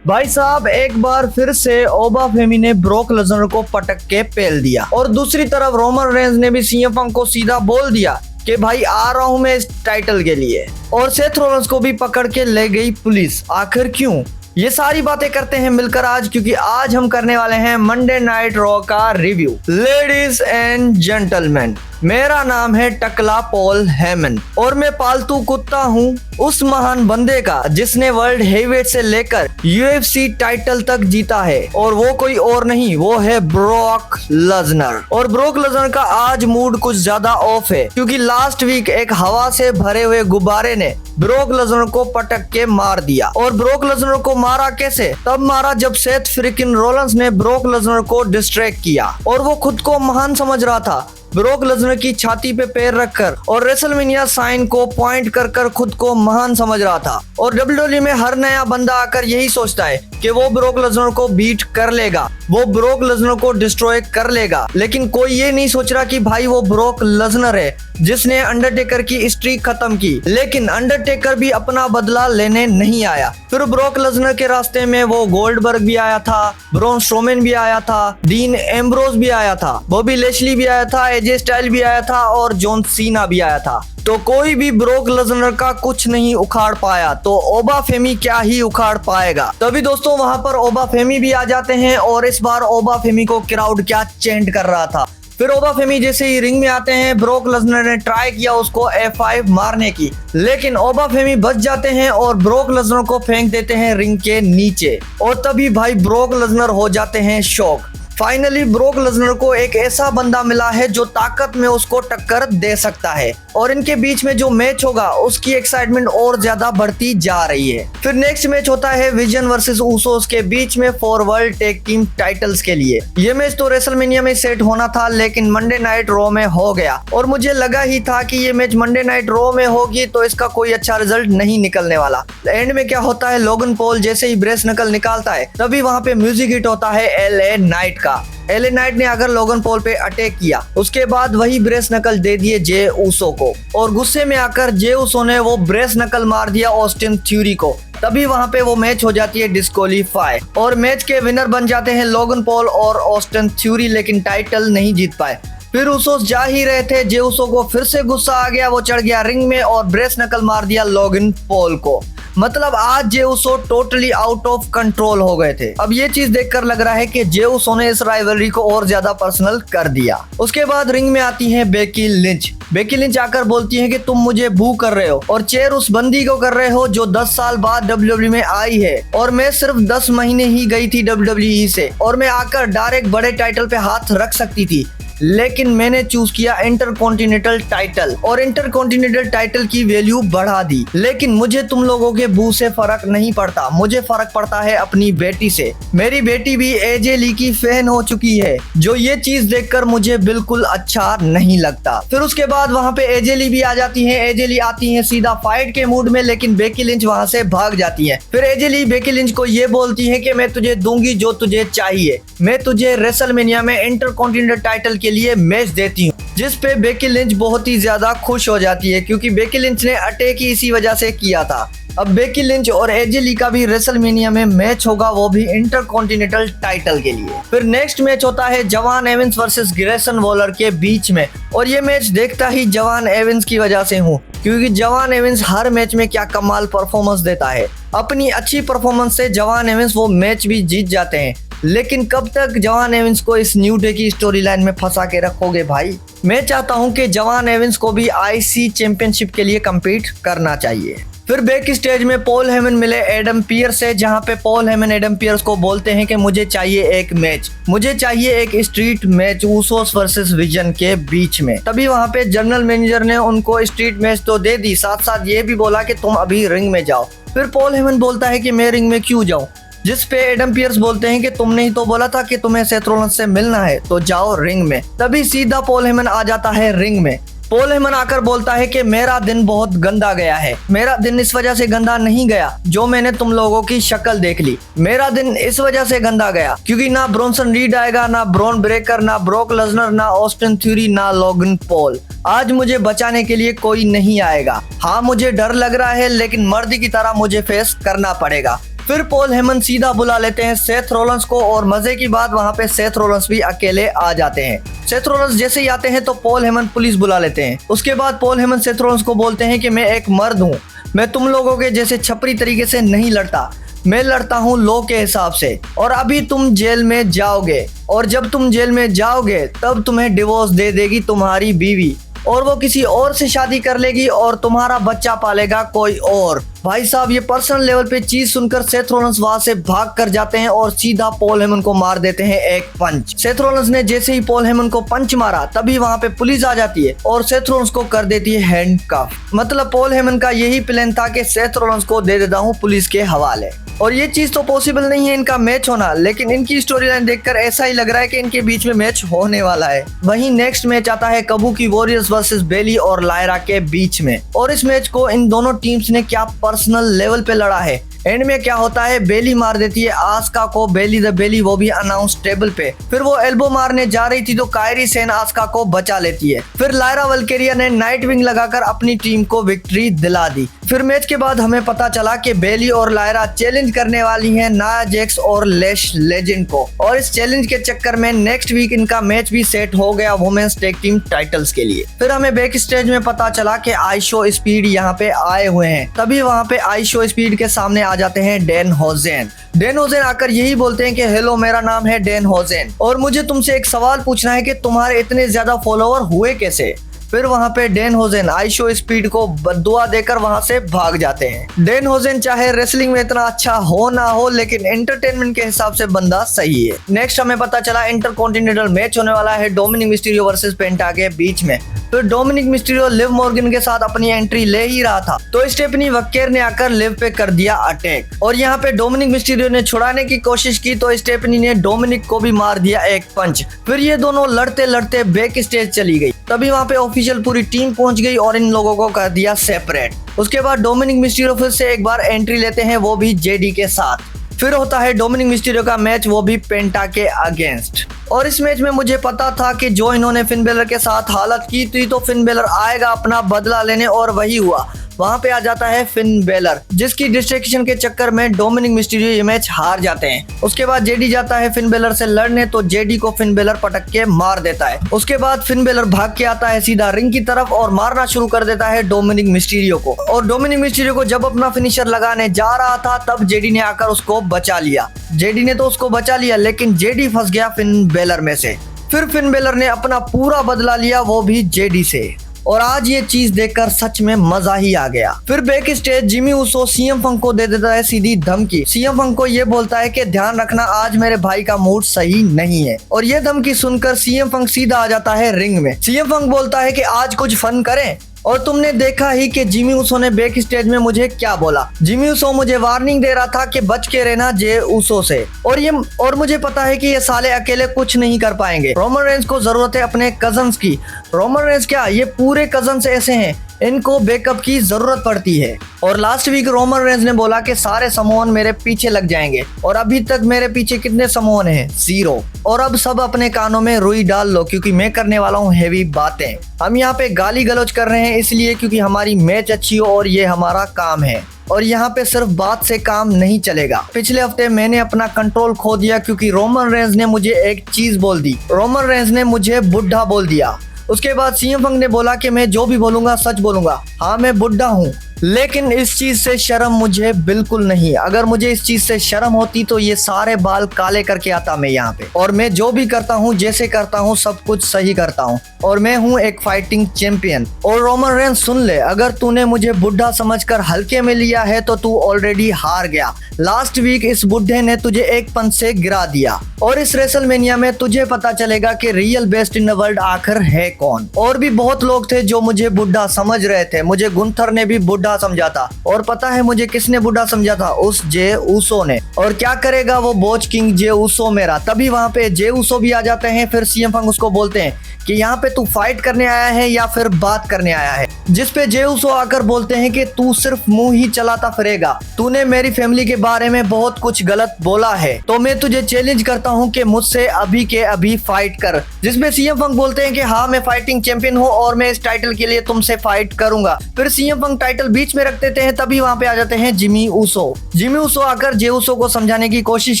भाई साहब एक बार फिर से ओबाफेमी ने ब्रोक लेसनर को पटक के पेल दिया और दूसरी तरफ रोमन रेंज ने भी सीएम पंक को सीधा बोल दिया कि भाई आ रहा हूं मैं इस टाइटल के लिए। और सेथ रॉलिंस को भी पकड़ के ले गई पुलिस। आखिर क्यों? ये सारी बातें करते हैं मिलकर आज, क्योंकि आज हम करने वाले हैं मंडे नाइट रॉ का रिव्यू। लेडीज एंड जेंटलमैन, मेरा नाम है टकला पॉल हेमन और मैं पालतू कुत्ता हूँ उस महान बंदे का जिसने वर्ल्ड हेवीवेट से लेकर यूएफसी टाइटल तक जीता है, और वो कोई और नहीं, वो है ब्रोक लेसनर। और ब्रोक लेसनर का आज मूड कुछ ज्यादा ऑफ है, क्योंकि लास्ट वीक एक हवा से भरे हुए गुब्बारे ने ब्रोक लेसनर को पटक के मार दिया। और ब्रोक लेसनर को मारा कैसे? तब मारा जब सेथ फ्रिकिन रॉलिंस ने ब्रोक लेसनर को डिस्ट्रैक्ट किया और वो खुद को महान समझ रहा था, ब्रोक लेसनर की छाती पे पैर रखकर और रेसलमेनिया साइन को पॉइंट कर कर खुद को महान समझ रहा था। और डब्ल्यूडब्ल्यूई में हर नया बंदा आकर यही सोचता है कि वो ब्रोक लेसनर को बीट कर लेगा, वो ब्रोक लेसनर को डिस्ट्रॉय कर लेगा, लेकिन कोई ये नहीं सोच रहा कि भाई वो ब्रोक लेसनर है जिसने अंडरटेकर की स्ट्रीक खत्म की। लेकिन अंडरटेकर भी अपना बदला लेने नहीं आया। फिर ब्रोक लेसनर के रास्ते में वो गोल्डबर्ग भी आया था, ब्रॉन स्ट्रोमैन भी आया था, डीन एम्ब्रोज भी आया था, बॉबी लेशली भी आया था, एजे स्टाइल भी आया था और जॉन सीना भी आया था। तो कोई भी ब्रोक लेसनर का कुछ नहीं उखाड़ पाया, तो ओबाफेमी क्या ही उखाड़ पाएगा। तभी दोस्तों वहां पर ओबाफेमी भी आ जाते हैं और इस बार ओबाफेमी को क्राउड क्या चेंट कर रहा था। फिर ओबाफेमी जैसे ही रिंग में आते हैं, ब्रोक लेसनर ने ट्राई किया उसको F5 मारने की, लेकिन ओबाफेमी बच जाते हैं और ब्रोक लेसनर को फेंक देते हैं रिंग के नीचे। और तभी भाई ब्रोक लेसनर हो जाते हैं शॉक। फाइनली ब्रोक लेसनर को एक ऐसा बंदा मिला है जो ताकत में उसको टक्कर दे सकता है, और इनके बीच में जो मैच होगा उसकी एक्साइटमेंट और ज्यादा बढ़ती जा रही है। फिर नेक्स्ट मैच होता है विजन वर्सेस ऊसोस के बीच में for world tag team titles के लिए। ये मैच तो रेसलमेनिया में सेट होना था, लेकिन मंडे नाइट रॉ में हो गया, और मुझे लगा ही था कि ये मैच मंडे नाइट रॉ में होगी तो इसका कोई अच्छा रिजल्ट नहीं निकलने वाला। एंड में क्या होता है, लोगन पॉल जैसे ही ब्रेस नकल निकालता है तभी वहां पे म्यूजिक हिट होता है एलए नाइट का। एलए नाइट ने अगर लोगन पॉल पे अटैक किया, उसके बाद वही ब्रेस नकल दे दिए जे ऊसो को, और गुस्से में आकर जे ऊसो ने वो ब्रेस नकल मार दिया ऑस्टिन थ्यूरी को। तभी वहां पे वो मैच हो जाती है डिस्क्वालीफाई, और मैच के विनर बन जाते हैं लोगन पॉल और ऑस्टिन थ्यूरी, लेकिन टाइटल नहीं जीत पाए। फिर ऊसोस जा ही रहे थे, जे ऊसो को फिर से गुस्सा आ गया, वो चढ़ गया रिंग में और ब्रेस नकल मार दिया लोगन पॉल को। मतलब आज Jey Uso totally out of control हो गए थे। अब ये चीज देखकर लग रहा है कि जे ऊसो ने इस राइवलरी को और ज्यादा पर्सनल कर दिया। उसके बाद रिंग में आती हैं बेकी लिंच। बेकी लिंच आकर बोलती हैं कि तुम मुझे बू कर रहे हो और चेयर उस बंदी को कर रहे हो जो 10 साल बाद डब्ल्यूडब्ल्यूई में आई है, और मैं सिर्फ 10 महीने ही गई थी डब्ल्यूडब्ल्यूई से, और मैं आकर डायरेक्ट बड़े टाइटल पे हाथ रख सकती थी, लेकिन मैंने चूज किया इंटरकॉन्टिनेंटल टाइटल, और इंटरकॉन्टिनेंटल टाइटल की वैल्यू बढ़ा दी। लेकिन मुझे तुम लोगों के बू से फर्क नहीं पड़ता, मुझे फर्क पड़ता है अपनी बेटी से। मेरी बेटी भी एजे ली की फैन हो चुकी है, जो ये चीज देखकर मुझे बिल्कुल अच्छा नहीं लगता। फिर उसके बाद वहां पे एजे ली भी आ जाती है। एजे ली आती है सीधा फाइट के मूड में, लेकिन बेकी लिंच वहां से भाग जाती है। फिर एजे ली बेकी लिंच को ये बोलती है कि मैं तुझे दूंगी जो तुझे चाहिए, मैं तुझे रेसलमेनिया में इंटरकॉन्टिनेंटल टाइटल के लिए मैच देती हूँ, जिस पे बेकी लिंच बहुत ही ज्यादा खुश हो जाती है, क्योंकि बेकी लिंच ने अटैक ही इसी वजह से किया था। अब बेकी लिंच और एजे ली का भी रेसलमेनिया में मैच होगा, वो भी इंटरकॉन्टिनेंटल टाइटल के लिए। फिर नेक्स्ट मैच होता है जवान एवंस वर्सेस ग्रेसन वॉलर के बीच में, और ये मैच देखता ही जवान एवंस की वजह से हूँ, क्योंकि जवान एवंस हर मैच में क्या कमाल परफॉर्मेंस देता है। अपनी अच्छी परफॉर्मेंस से जवान एवंस वो मैच भी जीत जाते हैं। लेकिन कब तक जवान एवंस को इस न्यू डे की स्टोरी लाइन में फंसा के रखोगे भाई? मैं चाहता हूं कि जवान एवंस को भी आईसी चैंपियनशिप के लिए कम्पीट करना चाहिए। फिर बैक स्टेज में पॉल हेमन मिले एडम पियर्स से, जहां पे पॉल हेमन एडम पियर्स को बोलते हैं कि मुझे चाहिए एक मैच, मुझे चाहिए एक street match Usos versus vision के बीच में। तभी वहां पे जनरल मैनेजर ने उनको स्ट्रीट मैच तो दे दी, साथ साथ ये भी बोला कि तुम अभी रिंग में जाओ। फिर पॉल हेमन बोलता है कि मैं रिंग में क्यों जाऊं, जिस पे एडम पियर्स बोलते हैं कि तुमने ही तो बोला था कि तुम्हें सेथ रॉलिंस से मिलना है, तो जाओ रिंग में। तभी सीधा पॉल हेमन आ जाता है रिंग में। पॉल हेमन आकर बोलता है कि मेरा दिन बहुत गंदा गया है। मेरा दिन इस वजह से गंदा नहीं गया जो मैंने तुम लोगों की शक्ल देख ली। मेरा दिन इस वजह से गंदा गया क्योंकि ना ब्रॉन्सन रीड आएगा, ना ब्रॉन ब्रेकर, ना ब्रोक लेसनर, ना ऑस्टिन थ्यूरी, ना लोगन पॉल। आज मुझे बचाने के लिए कोई नहीं आएगा। हाँ, मुझे डर लग रहा है, लेकिन मर्द की तरह मुझे फेस करना पड़ेगा। फिर पॉल हेमन सीधा बुला लेते हैं सेथ रोलेंस को और मजे की बात वहाँ पे सेथ रोलेंस भी अकेले आ जाते हैं। सेथ रोलेंस जैसे ही आते हैं तो पॉल हेमन पुलिस बुला लेते हैं। उसके बाद पॉल हेमन सेथ रोलेंस को बोलते हैं कि मैं एक मर्द हूँ, मैं तुम लोगों के जैसे छपरी तरीके से नहीं लड़ता, मैं लड़ता हूँ लॉ के हिसाब से, और अभी तुम जेल में जाओगे और जब तुम जेल में जाओगे तब तुम्हें डिवोर्स दे देगी तुम्हारी बीवी और वो किसी और से शादी कर लेगी और तुम्हारा बच्चा पालेगा कोई और। भाई साहब ये पर्सनल लेवल पे चीज सुनकर सेथ रोलेंस वहां से भाग कर जाते हैं और सीधा पॉल हेमन को मार देते हैं एक पंच। सेथ रोलेंस ने जैसे ही पॉल हेमन को पंच मारा तभी वहां पे पुलिस आ जाती है और सेथ रोलेंस को कर देती है हैंडकफ। मतलब पॉल हेमन का यही प्लान था कि सेथ रोलेंस को दे देता हूँ पुलिस के हवाले, और ये चीज तो पॉसिबल नहीं है इनका मैच होना, लेकिन इनकी स्टोरी लाइन देखकर ऐसा ही लग रहा है कि इनके बीच में मैच होने वाला है। वहीं नेक्स्ट मैच आता है काबुकी वॉरियर्स वर्सेस बेली और लायरा के बीच में, और इस मैच को इन दोनों टीम्स ने क्या पर्सनल लेवल पे लड़ा है। एंड में क्या होता है, बेली मार देती है आस्का को, बेली द बेली, वो भी अनाउंस टेबल पे। फिर वो एल्बो मारने जा रही थी तो कायरी सेन आस्का को बचा लेती है। फिर लायरा वल्केरिया ने नाइट विंग लगाकर अपनी टीम को विक्ट्री दिला दी। फिर मैच के बाद हमें पता चला कि बेली और लायरा चैलेंज करने वाली हैं नाया जैक्स और लैश लेजेंड को, और इस चैलेंज के चक्कर में नेक्स्ट वीक इनका मैच भी सेट हो गया वुमेन्स टैग टीम टाइटल्स के लिए। फिर हमें बैक स्टेज में पता चला कि आइशो स्पीड यहाँ पे आए हुए हैं। तभी वहाँ पे आइशो स्पीड के सामने आ जाते हैं डैन होजेन। डैन होजेन आकर यही बोलते हैं कि हेलो, मेरा नाम है डैन होजेन और मुझे तुमसे एक सवाल पूछना है कि तुम्हारे इतने ज्यादा फॉलोवर हुए कैसे। फिर वहाँ पे डैन होजेन आइशो स्पीड को बद्दुआ देकर वहाँ से भाग जाते हैं। डैन होजेन चाहे रेसलिंग में इतना अच्छा हो ना हो, लेकिन एंटरटेनमेंट के हिसाब से बंदा सही है। नेक्स्ट हमें पता चला इंटरकॉन्टिनेंटल मैच होने वाला है डोमिनिक मिस्टीरियो वर्सेस पेंटा के बीच में। तो डोमिनिक मिस्टीरियो लिव मॉर्गन के साथ अपनी एंट्री ले ही रहा था तो स्टेफनी वक्केर ने आकर लिव पे कर दिया अटैक, और यहाँ पे डोमिनिक मिस्टीरियो ने छुड़ाने की कोशिश की तो स्टेफनी ने डोमिनिक को भी मार दिया एक पंच। फिर ये दोनों लड़ते लड़ते बैक स्टेज चली गई। तभी वहाँ पे ऑफिशियल पूरी टीम पहुंच गई और इन लोगों को कर दिया सेपरेट। उसके बाद डोमिनिक मिस्टीरियो फिर से एक बार एंट्री लेते हैं, वो भी जेडी के साथ। फिर होता है डोमिनिक मिस्टीरियो का मैच, वो भी पेंटा के अगेंस्ट। और इस मैच में मुझे पता था कि जो इन्होंने फिन बेलर के साथ हालत की थी तो फिन बेलर आएगा अपना बदला लेने, और वही हुआ। वहां पे आ जाता है फिन बेलर, जिसकी डिस्ट्रैक्शन के चक्कर में डोमिनिक मिस्टीरियो ये मैच हार जाते हैं। उसके बाद जेडी जाता है फिन बेलर से लड़ने तो जेडी को फिन बेलर पटक के मार देता है। उसके बाद फिन बेलर भाग के आता है सीधा रिंग की तरफ और मारना शुरू कर देता है डोमिनिक मिस्टीरियो को। और डोमिनिक मिस्टीरियो को जब अपना फिनिशर लगाने जा रहा था तब जेडी ने आकर उसको बचा लिया। जेडी ने तो उसको बचा लिया, लेकिन जेडी फंस गया फिन बेलर में से। फिर फिन बेलर ने अपना पूरा बदला लिया, वो भी जेडी से। और आज ये चीज देखकर सच में मजा ही आ गया। फिर back stage Jimmy Uso CM Punk को दे देता है सीधी धमकी। सीएम फंक को ये बोलता है कि ध्यान रखना आज मेरे भाई का मूड सही नहीं है, और ये धमकी सुनकर सीएम फंक सीधा आ जाता है रिंग में। सीएम फंक बोलता है कि आज कुछ फन करें, और तुमने देखा ही कि जिमी ऊसो ने बैक स्टेज में मुझे क्या बोला। जिमी ऊसो मुझे वार्निंग दे रहा था कि बच के रहना जे ऊसो से, और मुझे पता है कि ये साले अकेले कुछ नहीं कर पाएंगे। रोमन रेंज को जरूरत है अपने कजन्स की। रोमन रेंज क्या, ये पूरे कजन्स ऐसे हैं, इनको बैकअप की जरूरत पड़ती है। और लास्ट वीक रोमन रेंज ने बोला कि सारे समोहन मेरे पीछे लग जाएंगे, और अभी तक मेरे पीछे कितने समोहन हैं? 0। और अब सब अपने कानों में रुई डाल लो, क्योंकि मैं करने वाला हूँ हैवी बातें। हम यहाँ पे गाली गलौज कर रहे हैं इसलिए क्योंकि हमारी मैच अच्छी हो और ये हमारा काम है, और यहाँ पे सिर्फ बात से काम नहीं चलेगा। पिछले हफ्ते मैंने अपना कंट्रोल खो दिया क्योंकि रोमन रेंज ने मुझे एक चीज बोल दी। रोमन रेंज ने मुझे बुढ़ा बोल दिया। उसके बाद सीएम फंक ने बोला कि मैं जो भी बोलूंगा सच बोलूंगा। हाँ, मैं बुढ़ा हूँ, लेकिन इस चीज से शर्म मुझे बिल्कुल नहीं। अगर मुझे इस चीज से शर्म होती तो ये सारे बाल काले करके आता मैं यहाँ पे, और मैं जो भी करता हूँ, जैसे करता हूँ, सब कुछ सही करता हूँ, और मैं हूँ एक फाइटिंग चैंपियन। और रोमन रेंज सुन ले, अगर तूने मुझे बुढ़ा समझकर हल्के में लिया है तो तू ऑलरेडी हार गया। लास्ट वीक इस बुढ़े ने तुझे एक पंच से गिरा दिया, और इस रेसलमेनिया में तुझे पता चलेगा कि real best in the world आखिर है कौन। और भी बहुत लोग थे जो मुझे बुढ़ा समझ रहे थे। मुझे गुंथर ने भी बुढ़ा समझा था, और पता है मुझे किसने बुढ़ा समझा था? उस जे ऊसो ने। और क्या करेगा वो बोच किंग जे ऊसो मेरा। तभी वहां पे जे ऊसो भी आ जाते हैं। फिर सीएम फंक उसको बोलते हैं कि यहाँ पे तू फाइट करने आया है या फिर बात करने आया है, जिस पे जे ऊसो आकर बोलते हैं कि तू सिर्फ मुंह ही चलाता फिरेगा, तूने मेरी फैमिली के बारे में बहुत कुछ गलत बोला है, तो मैं तुझे चैलेंज करता हूँ कि मुझसे अभी के अभी फाइट कर। जिसमें सीएम फंक बोलते हैं कि हाँ, मैं फाइटिंग चैंपियन हूँ और मैं इस टाइटल के लिए तुमसे फाइट करूंगा। फिर सीएम फंक टाइटल बीच में रख देते हैं, तभी वहाँ पे आ जाते हैं जिमी ऊसो। जिमी ऊसो आकर जे ऊसो को समझाने की कोशिश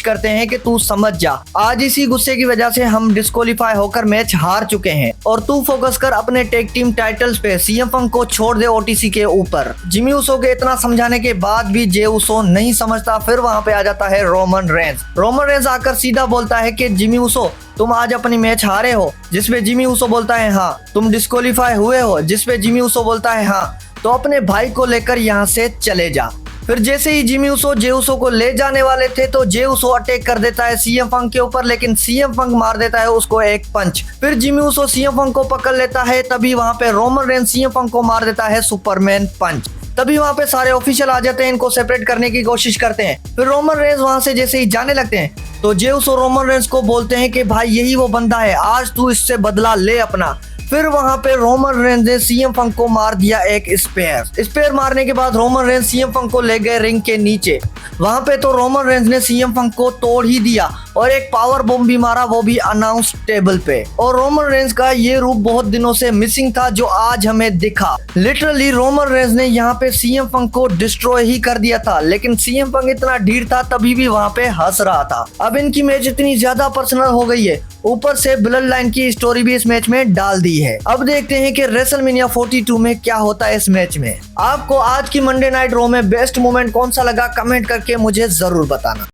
करते हैं कि तू समझ जा, आज इसी गुस्से की वजह से हम डिस्क्वालीफाई होकर मैच हार चुके हैं और तू फोकस कर अपने टैग टीम टाइटल्स पे, सीएम पंक को छोड़ दे ओटीसी के ऊपर। जिमी ऊसो के इतना समझाने के बाद भी जे ऊसो नहीं समझता। फिर वहाँ पे आ जाता है रोमन रेंस। रोमन रेंस आकर सीधा बोलता है कि जिमी ऊसो तुम आज अपनी मैच हारे हो, जिसपे जिमी ऊसो बोलता है हाँ। तुम डिस्क्वालीफाई हुए हो, जिसपे जिमी ऊसो बोलता है हाँ। तो अपने भाई को लेकर यहाँ से चले जा। फिर जैसे ही जिमी ऊसो जे ऊसो को ले जाने वाले थे तो जे ऊसो अटैक कर देता है सीएम पंक के ऊपर, लेकिन सीएम पंक मार देता है उसको एक पंच। फिर जिमी ऊसो सीएम पंक को पकड़ लेता है, तभी वहाँ पे रोमन रेंस सीएम पंक को मार देता है सुपरमैन पंच। तभी वहाँ पे सारे ऑफिशियल आ जाते हैं, इनको सेपरेट करने की कोशिश करते हैं। फिर रोमन रेंस वहाँ से जैसे ही जाने लगते हैं तो जे ऊसो रोमन रेंस को बोलते हैं कि भाई यही वो बंदा है, आज तू इससे बदला ले अपना। फिर वहां पे रोमन रेंस ने सीएम पंक को मार दिया एक स्पेयर मारने के बाद रोमन रेंस सीएम पंक को ले गए रिंग के नीचे। वहां पे तो रोमन रेंस ने सीएम पंक को तोड़ ही दिया और एक पावर बॉम्ब भी मारा, वो भी अनाउंस टेबल पे। और रोमन रेंस का ये रूप बहुत दिनों से मिसिंग था जो आज हमें दिखा। लिटरली रोमन रेंस ने यहाँ पे सीएम पंक को डिस्ट्रॉय ही कर दिया था, लेकिन सीएम पंक इतना ढीठ था तभी भी वहां पे हंस रहा था। अब इनकी मैच इतनी ज्यादा पर्सनल हो गई है, ऊपर से ब्लड लाइन की स्टोरी भी इस मैच में डाल दी है। अब देखते हैं कि रेसलमेनिया 42 में क्या होता है इस मैच में। आपको आज की मंडे नाइट रॉ में बेस्ट मोमेंट कौन सा लगा, कमेंट करके मुझे जरूर बताना।